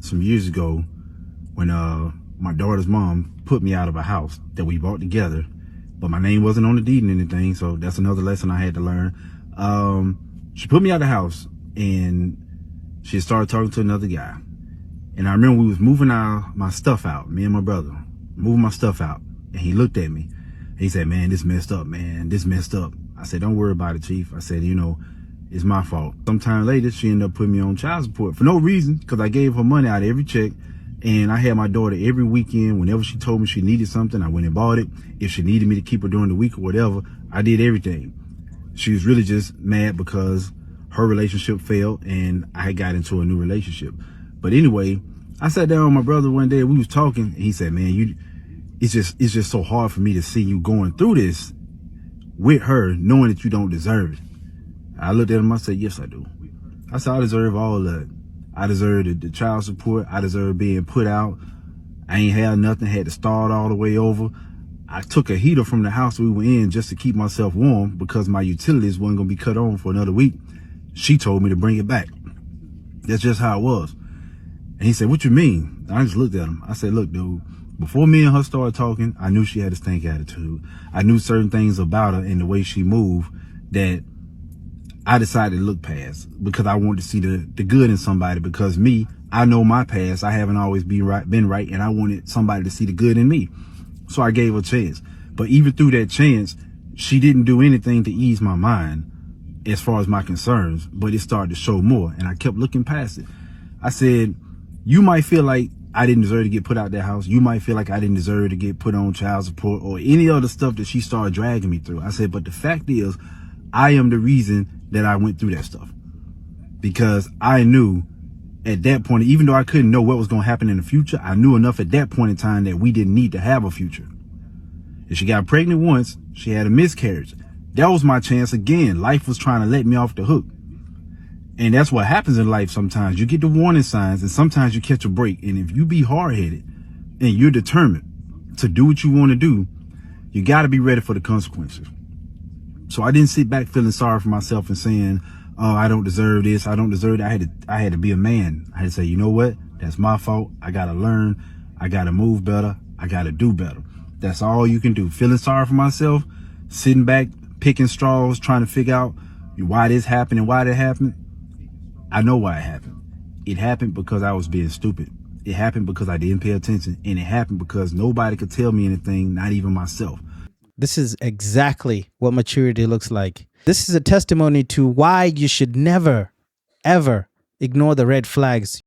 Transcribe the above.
Some years ago when my daughter's mom put me out of a house that we bought together, but my name wasn't on the deed and anything, so that's another lesson I had to learn. She put me out of the house and she started talking to another guy. And I remember we was moving my stuff out, me and my brother, moving my stuff out. And he looked at me. He said, "Man, this messed up, man. This messed up." I said, "Don't worry about it, Chief." I said, it's my fault. Sometime later, she ended up putting me on child support for no reason, because I gave her money out of every check. And I had my daughter every weekend. Whenever she told me she needed something, I went and bought it. If she needed me to keep her during the week or whatever, I did everything. She was really just mad because her relationship failed and I had got into a new relationship. But anyway, I sat down with my brother one day, we was talking, and he said, "Man, it's just so hard for me to see you going through this with her, knowing that you don't deserve it." I looked at him, I said, "Yes, I do." I said, "I deserve all of that. I deserve the child support. I deserve being put out. I ain't had nothing, had to start all the way over. I took a heater from the house we were in just to keep myself warm because my utilities wasn't gonna be cut on for another week. She told me to bring it back. That's just how it was." And he said, "What you mean?" I just looked at him. I said, "Look, dude, before me and her started talking, I knew she had a stank attitude. I knew certain things about her and the way she moved that I decided to look past because I wanted to see the good in somebody. Because me, I know my past. I haven't always been right, and I wanted somebody to see the good in me. So I gave her a chance. But even through that chance, she didn't do anything to ease my mind as far as my concerns, but it started to show more, and I kept looking past it. I said, "You might feel like I didn't deserve to get put out that house. You might feel like I didn't deserve to get put on child support or any other stuff that she started dragging me through." I said, "But the fact is, I am the reason that I went through that stuff, because I knew at that point, even though I couldn't know what was going to happen in the future, I knew enough at that point in time that we didn't need to have a future. If she got pregnant once, she had a miscarriage. That was my chance again. Life was trying to let me off the hook. And that's what happens in life sometimes. You get the warning signs, and sometimes you catch a break. And if you be hard-headed and you're determined to do what you want to do, you got to be ready for the consequences." So I didn't sit back feeling sorry for myself and saying, "Oh, I don't deserve this. I don't deserve that." I had to be a man. I had to say, "You know what? That's my fault. I got to learn. I got to move better. I got to do better." That's all you can do. Feeling sorry for myself, sitting back, picking straws, trying to figure out why this happened and why that happened. I know why it happened. It happened because I was being stupid. It happened because I didn't pay attention. And it happened because nobody could tell me anything, not even myself. This is exactly what maturity looks like. This is a testimony to why you should never, ever ignore the red flags.